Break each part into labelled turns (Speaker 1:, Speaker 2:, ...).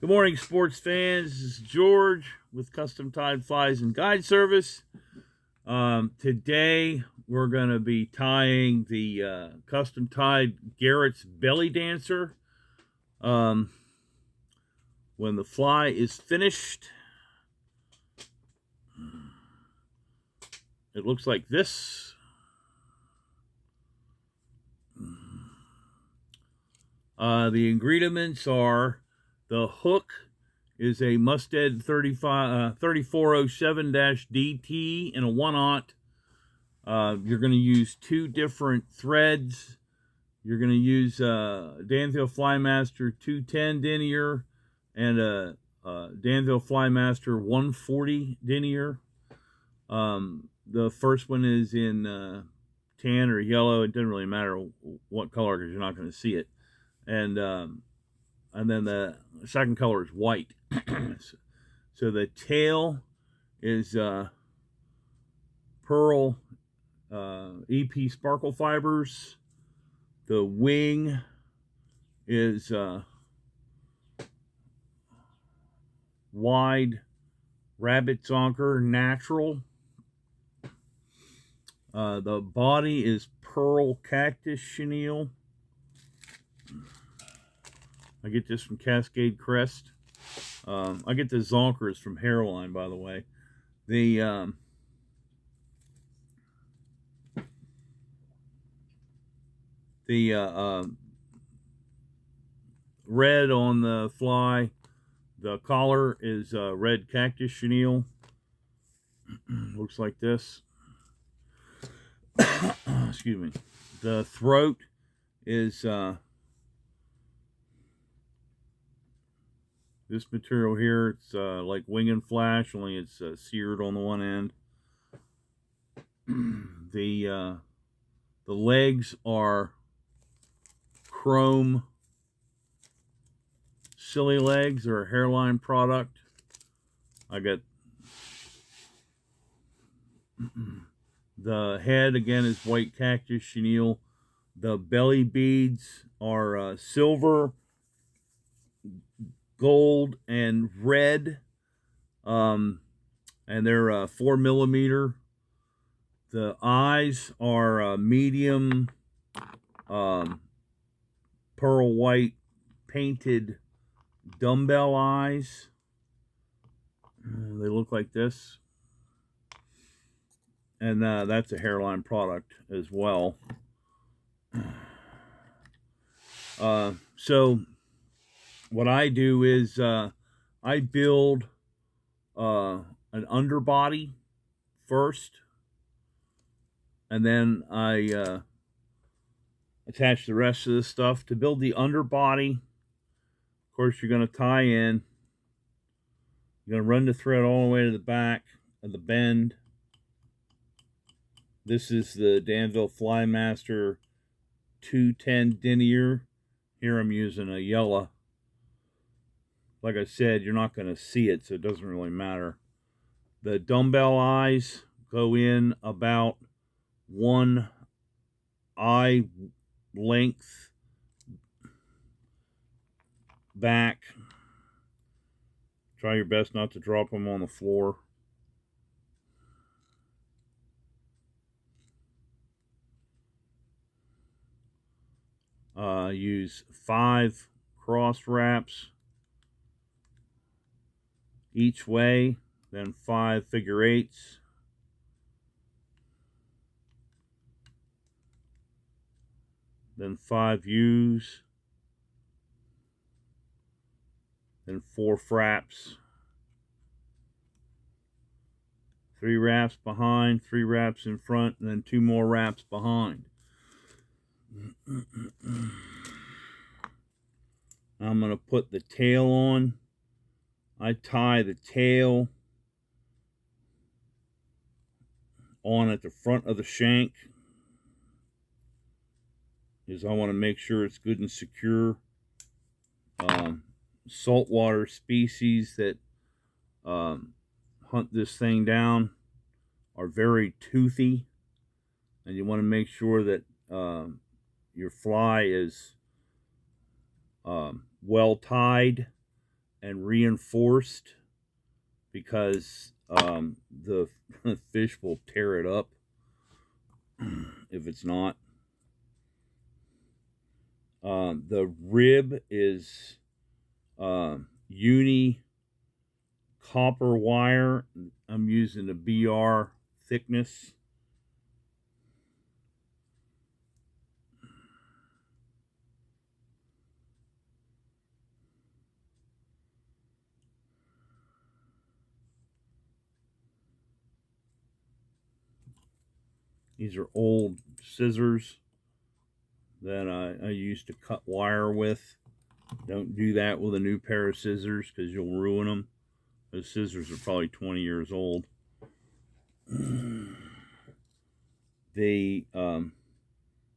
Speaker 1: Good morning, sports fans. This is George with Custom Tied Flies and Guide Service. Today, we're going to be tying the custom tied Garrett's belly dancer. When the fly is finished, it looks like this. The ingredients are: the hook is a Mustad 3407-DT in a 1/0. You're going to use two different threads. You're going to use Danville Flymaster 210 denier and a Danville Flymaster 140 denier. The first one is in tan or yellow. It doesn't really matter what color because you're not going to see it. And then the second color is white. So the tail is pearl EP sparkle fibers. The wing is wide rabbit zonker natural. The body is pearl cactus chenille. I get this from Cascade Crest. I get the zonkers from Hairline, by the way. The red on the fly, the collar is red cactus chenille. Looks like this. Excuse me. The throat is this material here. It's like Wing and Flash, only it's seared on the one end. The legs are chrome silly legs. They're a Hairline product. I got the head again is white cactus chenille. The belly beads are silver, gold, and red, and they're 4mm. The eyes are medium pearl white painted dumbbell eyes. They look like this, and that's a Hairline product as well. So what I do is I build an underbody first, and then I attach the rest of the stuff. To build the underbody, of course, you're going to tie in. You're going to run the thread all the way to the back of the bend. This is the Danville Flymaster 210 denier. Here I'm using a yellow. Like I said, you're not going to see it, so it doesn't really matter. The dumbbell eyes go in about 1 eye length back. Try your best not to drop them on the floor. Use 5 cross wraps each way, then 5 figure 8s. Then 5 U's, then 4 fraps, 3 wraps behind, 3 wraps in front, and then 2 more wraps behind. I'm going to put the tail on. I tie the tail on at the front of the shank, because I want to make sure it's good and secure. Saltwater species that hunt this thing down are very toothy, and you want to make sure that your fly is well tied and reinforced, because the fish will tear it up if it's not. The rib is uni copper wire. I'm using a BR thickness. These are old scissors that I used to cut wire with. Don't do that with a new pair of scissors because you'll ruin them. Those scissors are probably 20 years old. The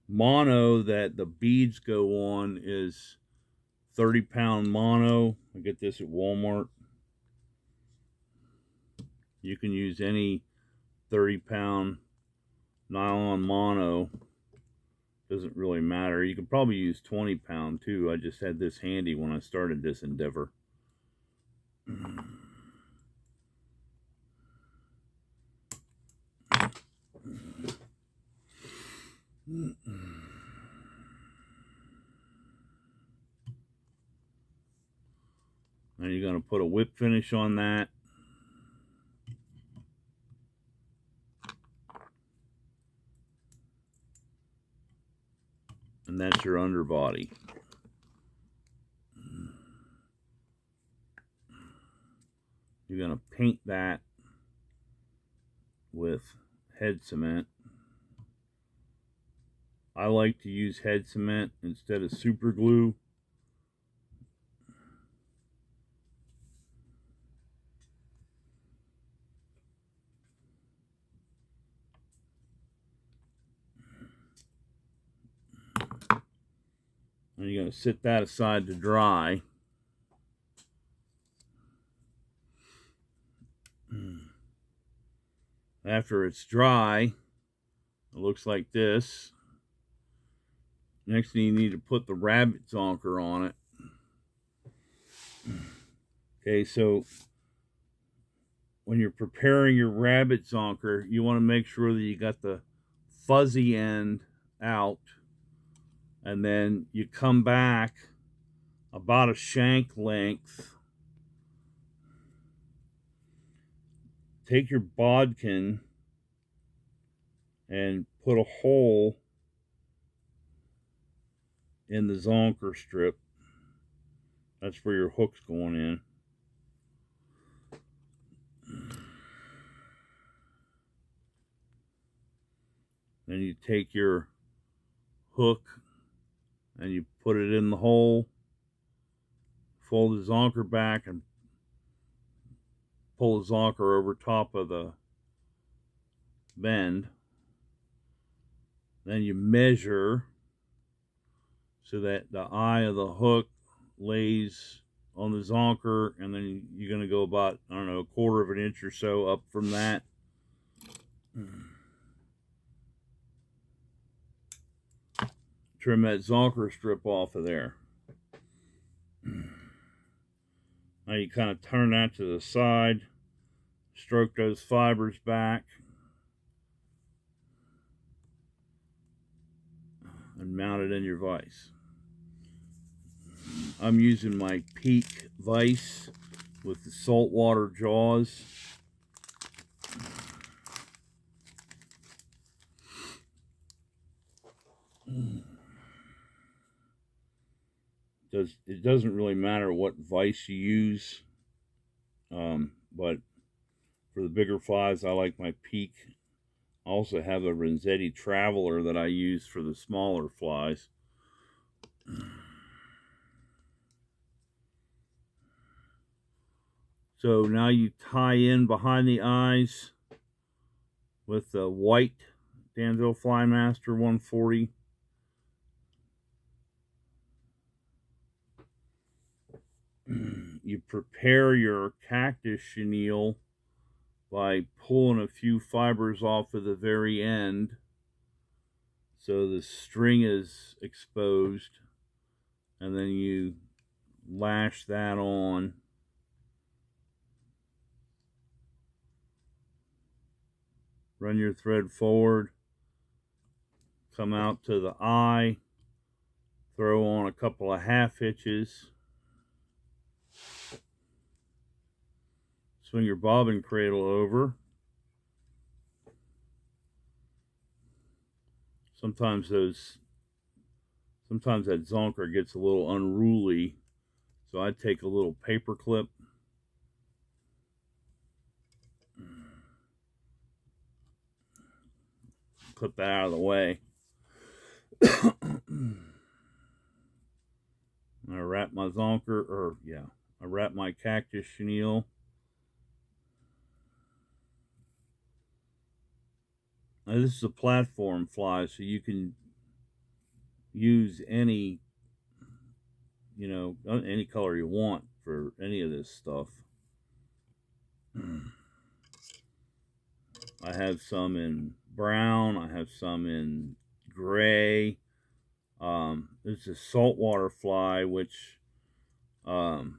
Speaker 1: mono that the beads go on is 30-pound mono. I get this at Walmart. You can use any 30-pound nylon mono. Doesn't really matter. You could probably use 20-pound too. I just had this handy when I started this endeavor. And you're going to put a whip finish on that. And that's your underbody. You're going to paint that with head cement. I like to use head cement instead of super glue. And you're going to sit that aside to dry. After it's dry, it looks like this. Next thing, you need to put the rabbit zonker on it. Okay, so when you're preparing your rabbit zonker, you want to make sure that you got the fuzzy end out, and then you come back about a shank length. Take your bodkin and put a hole in the zonker strip. That's where your hook's going in. Then you take your hook and you put it in the hole, fold the zonker back, and pull the zonker over top of the bend. Then you measure so that the eye of the hook lays on the zonker, and then you're going to go about, I don't know, a quarter of an inch or so up from that. Trim that zonker strip off of there. Now you kind of turn that to the side, stroke those fibers back, and mount it in your vise. I'm using my Peak vise with the saltwater jaws. It doesn't really matter what vise you use, but for the bigger flies, I like my Peak. I also have a Renzetti Traveler that I use for the smaller flies. So now you tie in behind the eyes with the white Danville Flymaster 140. You prepare your cactus chenille by pulling a few fibers off of the very end so the string is exposed, and then you lash that on run your thread forward, come out to the eye, throw on a couple of half hitches, swing your bobbin cradle over. Sometimes that zonker gets a little unruly, so I take a little paper clip, clip that out of the way. I wrap my zonker, I wrap my cactus chenille. Now this is a platform fly, so you can use any, any color you want for any of this stuff. I have some in brown, I have some in gray. This is saltwater fly, which it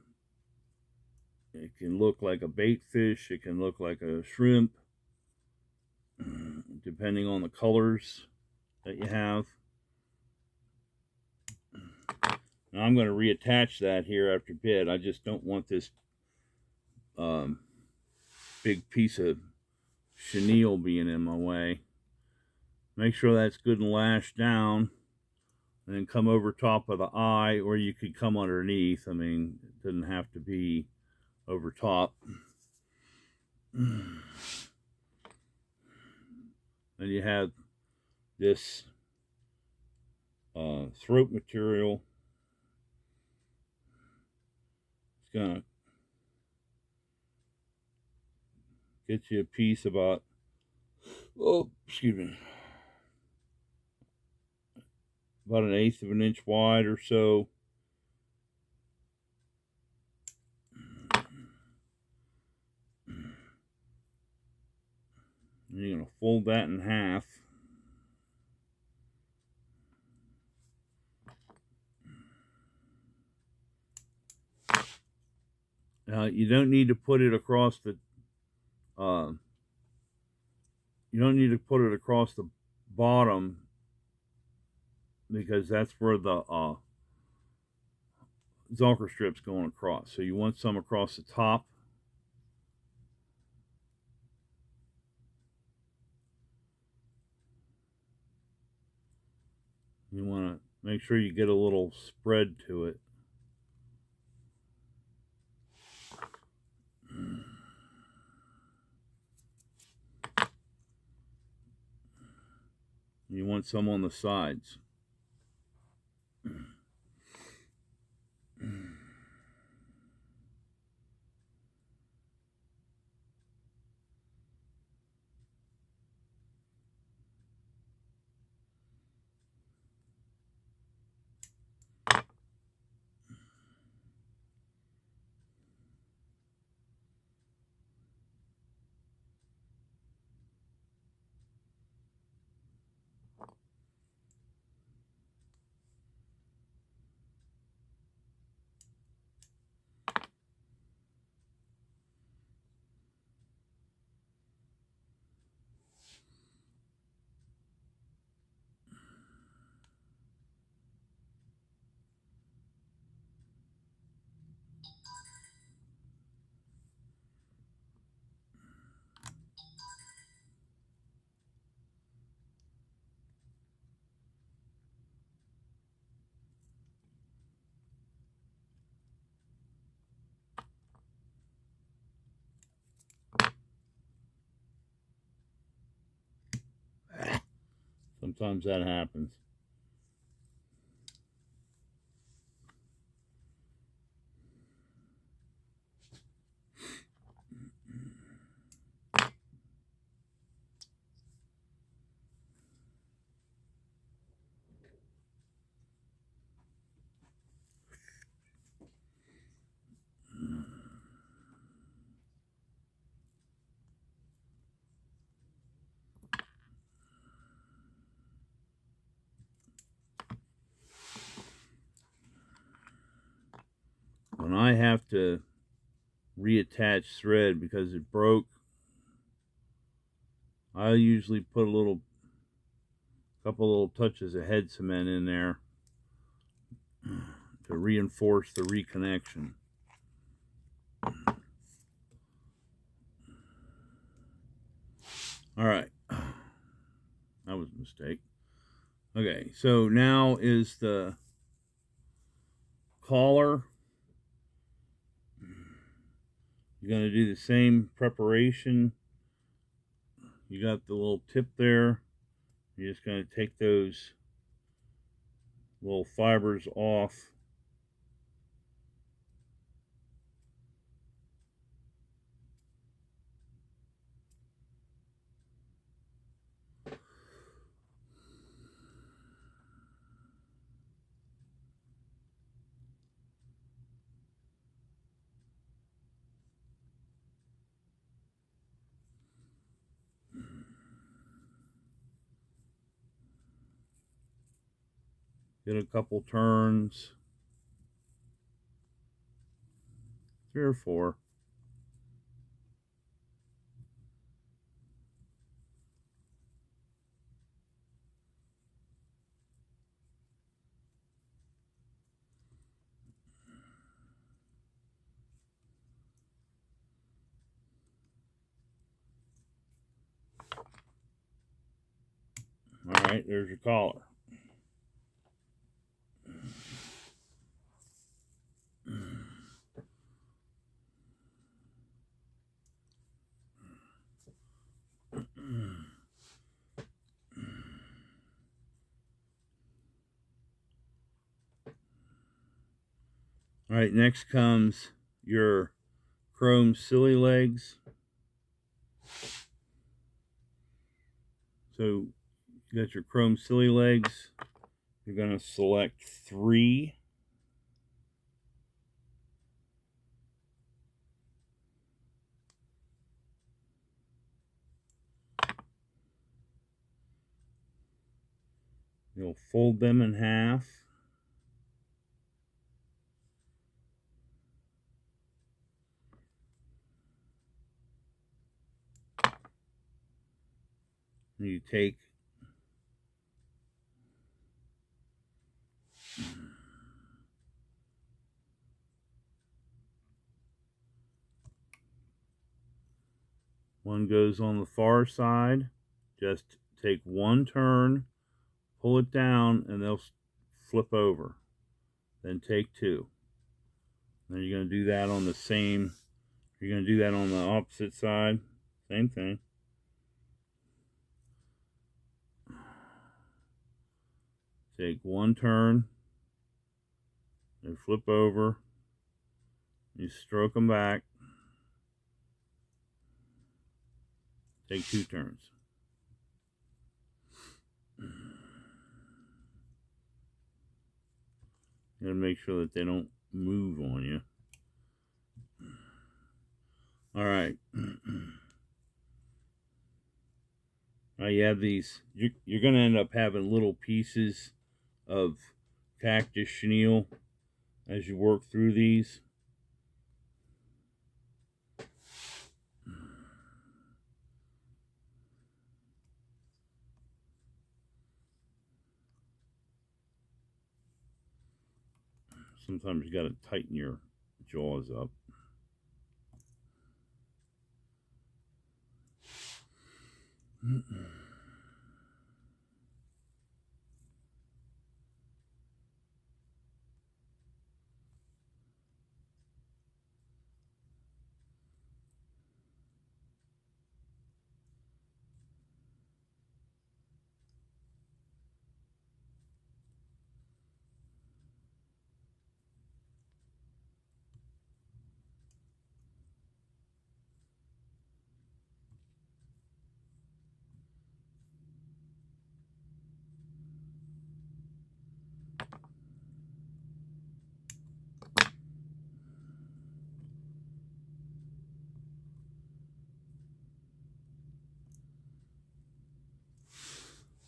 Speaker 1: can look like a bait fish, it can look like a shrimp, depending on the colors that you have. Now I'm going to reattach that here after bid. I just don't want this big piece of chenille being in my way. Make sure that's good and lashed down, and then come over top of the eye, or you could come underneath. I mean, it doesn't have to be over top. Then you have this throat material. It's gonna get you a piece about, about 1/8 of an inch wide or so. And you're going to fold that in half. Now you don't need to put it across the bottom, because that's where the zonker strip's going across. So you want some across the top. You want to make sure you get a little spread to it. You want some on the sides. Sometimes that happens. When I have to reattach thread because it broke, I usually put a couple little touches of head cement in there to reinforce the reconnection. All right, that was a mistake. Okay, so now is the collar. You're going to do the same preparation. You got the little tip there. You're just going to take those little fibers off. Get a couple turns, 3 or 4. All right, there's your collar. All right, next comes your chrome silly legs. So you got your chrome silly legs. You're going to select 3. You'll fold them in half. And you take one goes on the far side. Just take 1 turn, pull it down, and they'll flip over. Then take 2. Then you're going to do that on the same. You're going to do that on the opposite side. Same thing. Take 1 turn, and flip over. You stroke them back. Take 2 turns. You gotta make sure that they don't move on you. All right. Now you have these. You're gonna end up having little pieces of cactus chenille as you work through these. Sometimes you got to tighten your jaws up.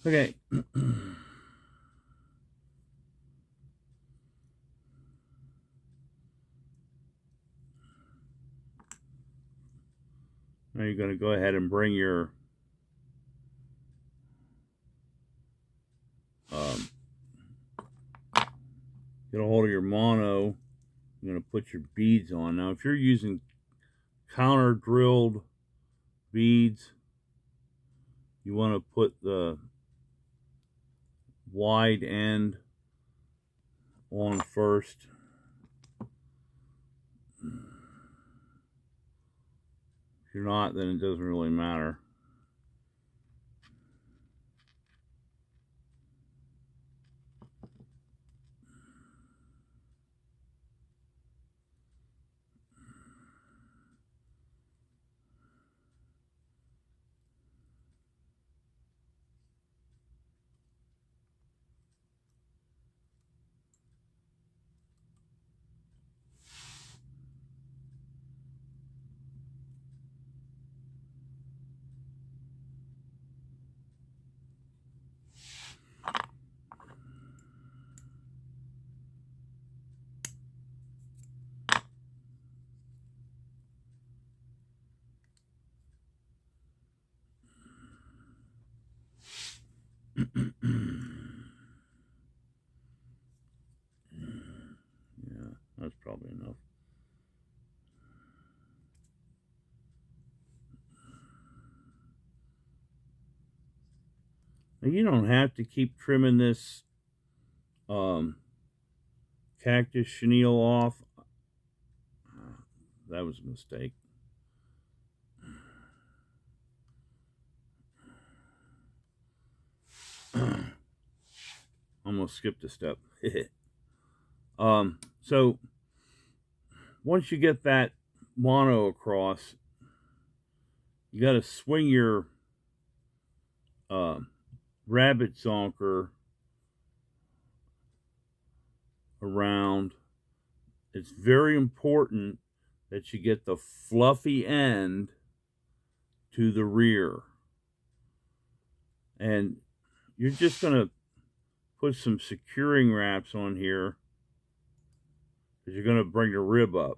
Speaker 1: Okay. Now you're going to go ahead and bring your get a hold of your mono. You're going to put your beads on. Now, if you're using counter drilled beads, you want to put the wide end on first. If you're not, then it doesn't really matter. Yeah, that's probably enough. Now, you don't have to keep trimming this cactus chenille off. That was a mistake. Almost skipped a step. So once you get that mono across, you got to swing your rabbit zonker around. It's very important that you get the fluffy end to the rear. And you're just going to put some securing wraps on here because you're going to bring the rib up.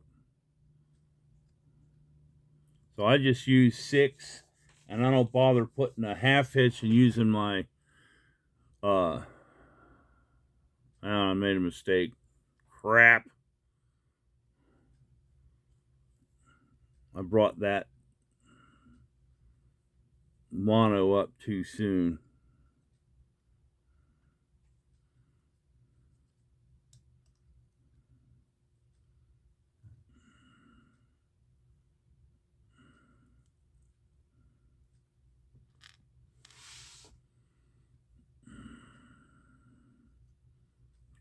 Speaker 1: So I just use 6, and I don't bother putting a half hitch and using my, I made a mistake. Crap. I brought that mono up too soon.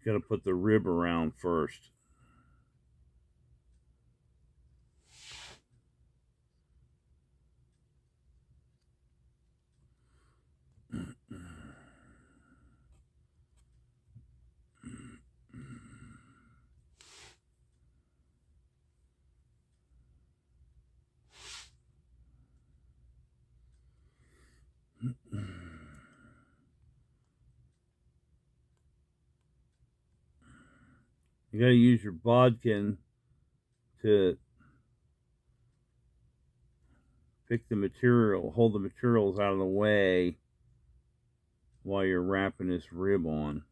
Speaker 1: Got to put the rib around first. You got to use your bodkin to pick the material, hold the materials out of the way while you're wrapping this rib on.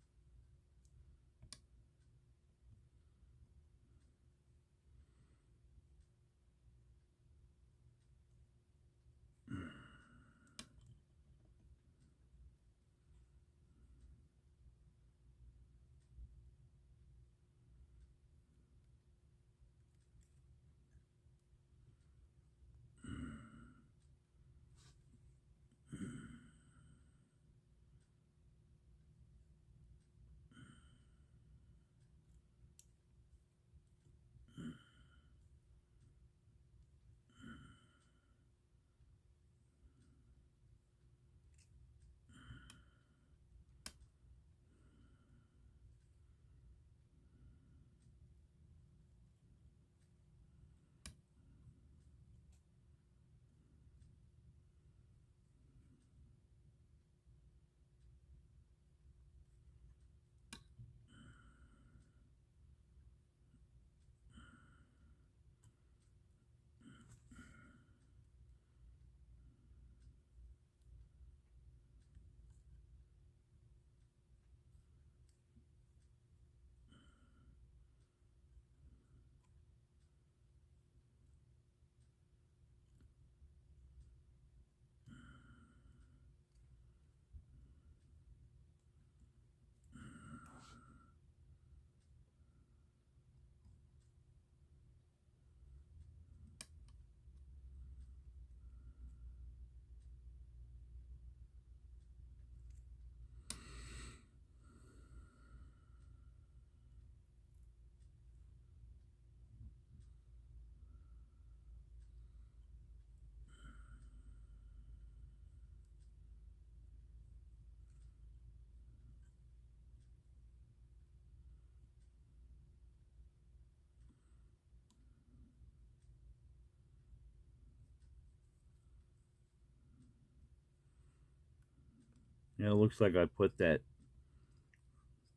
Speaker 1: Yeah, it looks like I put that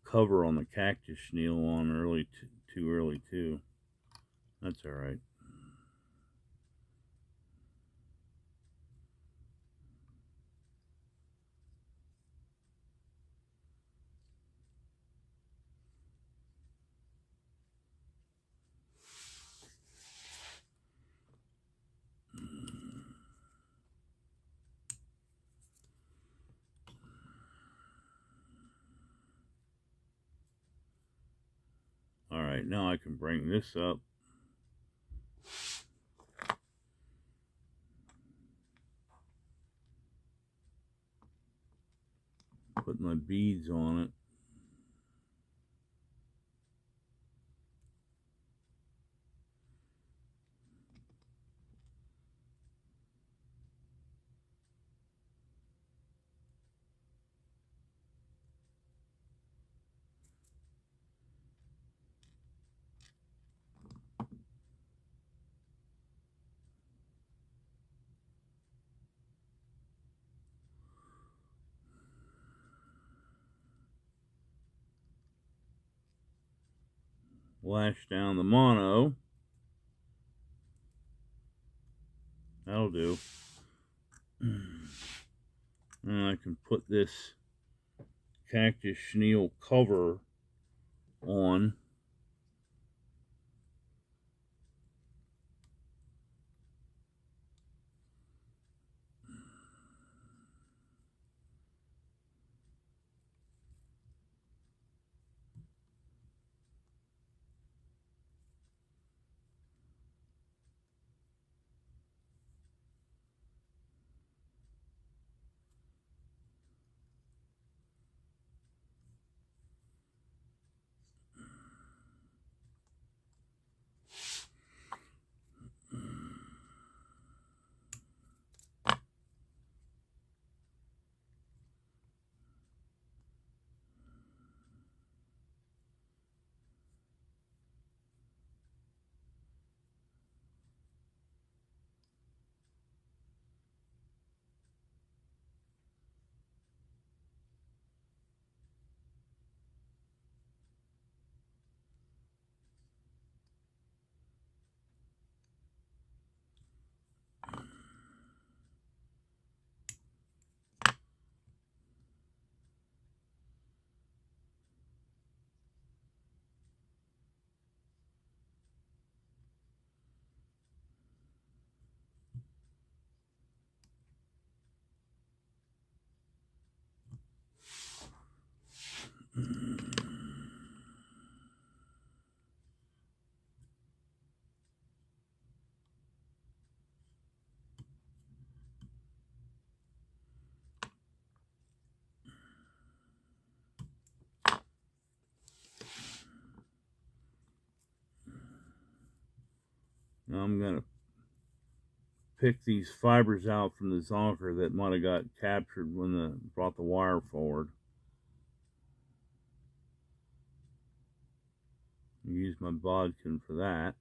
Speaker 1: cover on the cactus chenille on too early too. That's all right. All right, now I can bring this up. Put my beads on it. Lash down the mono. That'll do. And I can put this cactus chenille cover on. Now I'm going to pick these fibers out from the zonker that might have got captured when brought the wire forward. Use my bodkin for that.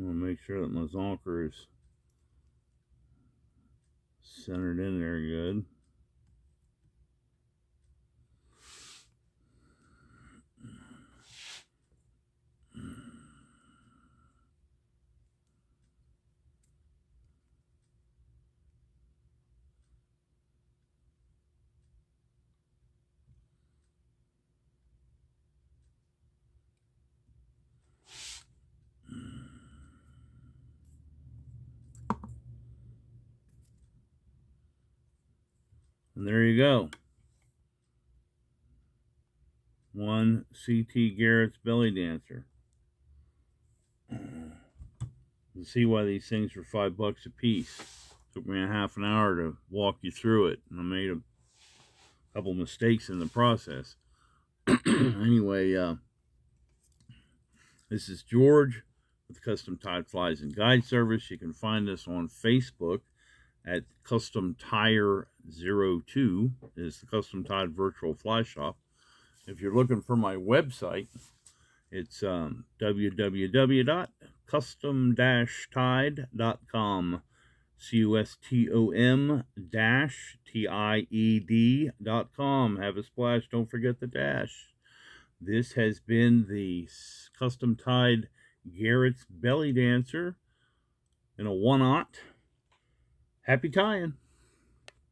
Speaker 1: I'm going to make sure that my zonker is centered in there good. And there you go. One CT Garrett's belly dancer. You see why these things are $5 a piece. Took me a half an hour to walk you through it, and I made a couple mistakes in the process. Anyway, this is George with Custom Tied Flies and Guide Service. You can find us on Facebook at Custom Tire 02 is the Custom Tied Virtual Fly Shop. If you're looking for my website, it's www.custom-tied.com. custom-tied.com. Have a splash. Don't forget the dash. This has been the Custom Tied Garrett's Belly Dancer in a 1/0. Happy tying.